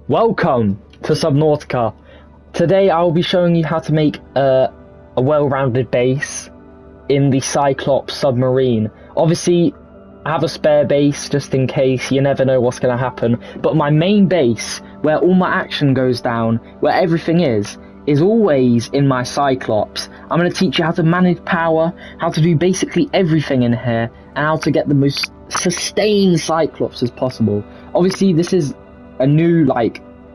Welcome to Subnautica. Today I'll be showing you how to make a well-rounded base in the Cyclops submarine. Obviously, I have a spare base just in case, you never know what's going to happen. But my main base, where all my action goes down, where everything is always in my Cyclops. I'm going to teach you how to manage power, how to do basically everything in here, and how to get the most sustained Cyclops as possible. Obviously, this is a new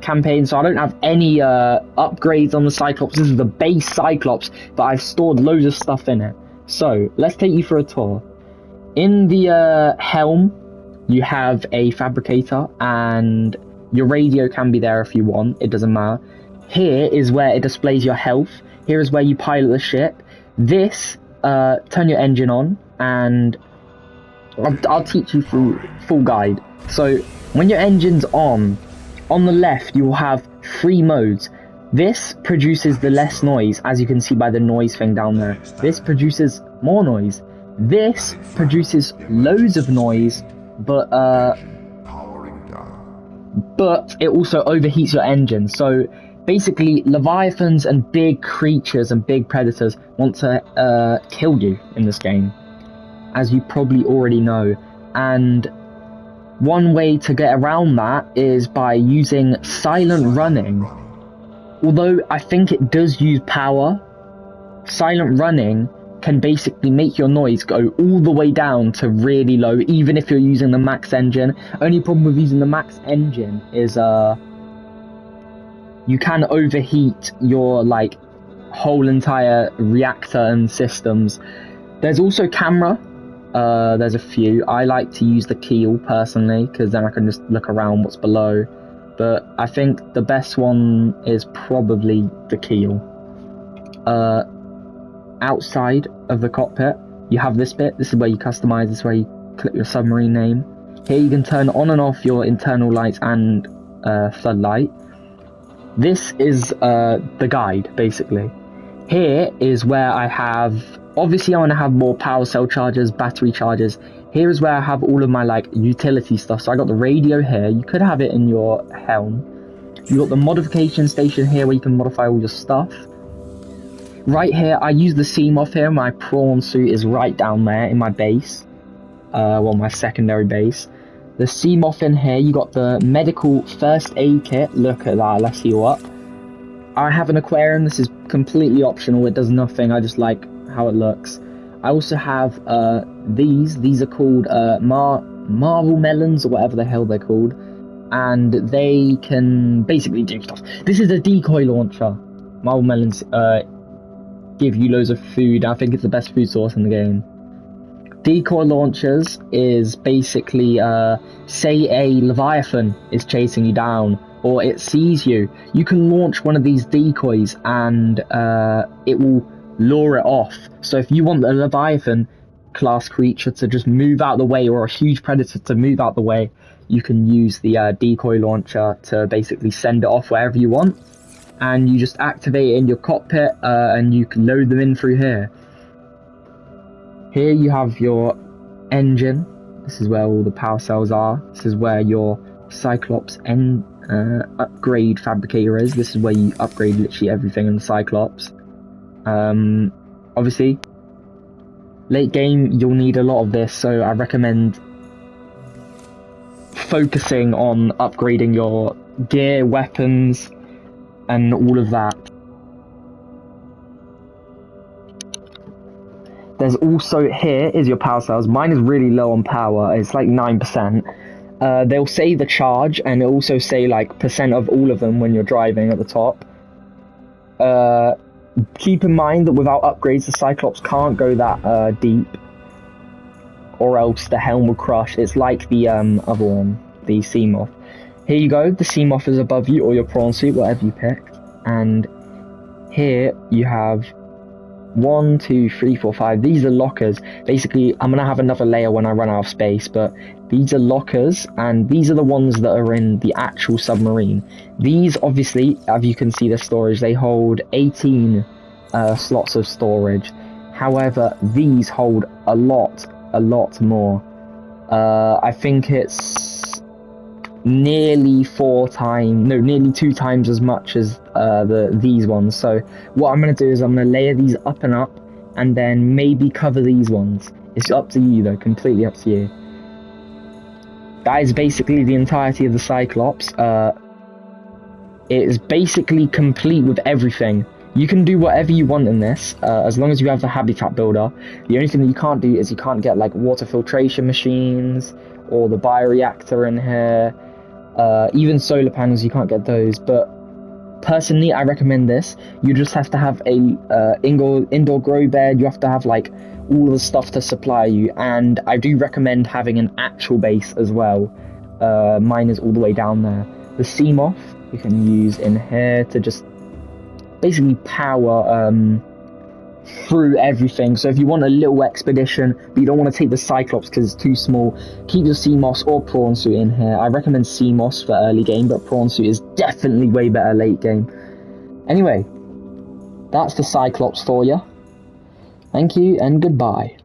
campaign, so I don't have any upgrades on the Cyclops. This is the base Cyclops, but I've stored loads of stuff in it. So let's take you for a tour. In the helm, you have a fabricator, and your radio can be there if you want. It doesn't matter. Here is where it displays your health. Here is where you pilot the ship. This, turn your engine on, and I'll teach you through full guide. So when your engine's on the left you will have 3 modes. This produces the less noise, as you can see by the noise thing down there. This produces more noise. This produces loads of noise, but it also overheats your engine. So basically, Leviathans and big creatures and big predators want to kill you in this game, as you probably already know. And one way to get around that is by using silent running. Although I think it does use power, silent running can basically make your noise go all the way down to really low, even if you're using the max engine. Only problem with using the max engine is you can overheat your whole entire reactor and systems. There's also camera. There's a few. I like to use the keel personally, because then I can just look around what's below. But I think the best one is probably the keel. Outside of the cockpit, you have this bit. This is where you customize. This is where you click your submarine name. Here you can turn on and off your internal lights and floodlight. This is the guide, basically. Here is where I have, obviously I want to have more power cell chargers, battery chargers. Here is where I have all of my utility stuff. So I got the radio here. You could have it in your helm. You got the modification station here where you can modify all your stuff. Right here, I use the Seamoth here. My prawn suit is right down there in my base. My secondary base. The Seamoth in here, you got the medical first aid kit. Look at that, let's heal up. I have an aquarium. This is completely optional. It does nothing. I just like how it looks. I also have these are called marble melons, or whatever the hell they're called, and they can basically do stuff. This is a decoy launcher. Marble melons give you loads of food. I think it's the best food source in the game. Decoy launchers is basically say a Leviathan is chasing you down, or it sees you. You can launch one of these decoys and it will lure it off. So if you want a Leviathan class creature to just move out the way, or a huge predator to move out the way, you can use the decoy launcher to basically send it off wherever you want. And you just activate it in your cockpit and you can load them in through here. Here you have your engine. This is where all the power cells are. This is where your Cyclops upgrade fabricator is. This is where you upgrade literally everything in the Cyclops. Obviously, late game you'll need a lot of this, so I recommend focusing on upgrading your gear, weapons, and all of that. There's also, here is your power cells. Mine is really low on power. It's like 9%. They'll say the charge, and it'll also say percent of all of them when you're driving at the top. Keep in mind that without upgrades, the Cyclops can't go that deep, or else the helm will crush. It's like the other one, the Seamoth. Here you go, the Seamoth is above you, or your prawn suit, whatever you picked. And here you have 1, 2, 3, 4, 5. These are lockers. Basically, I'm gonna have another layer when I run out of space, but these are lockers, and these are the ones that are in the actual submarine. These, obviously, as you can see, the storage, they hold 18 slots of storage. However, these hold a lot more. I think it's nearly 2 times as much as these ones. So what I'm going to do is I'm going to layer these up and up, and then maybe cover these ones. It's up to you though, completely up to you. That is basically the entirety of the Cyclops. It is basically complete with everything. You can do whatever you want in this, as long as you have the habitat builder. The only thing that you can't do is you can't get like water filtration machines or the bioreactor in here. Even solar panels, you can't get those. But personally, I recommend this. You just have to have a indoor grow bed. You have to have like all the stuff to supply you, and I do recommend having an actual base as well. Mine is all the way down there. The CMOF you can use in here to just basically power through everything. So if you want a little expedition but you don't want to take the Cyclops because it's too small, keep your CMOS or prawn suit in here. I recommend CMOS for early game, but prawn suit is definitely way better late game. Anyway, that's the Cyclops for you. Thank you and goodbye.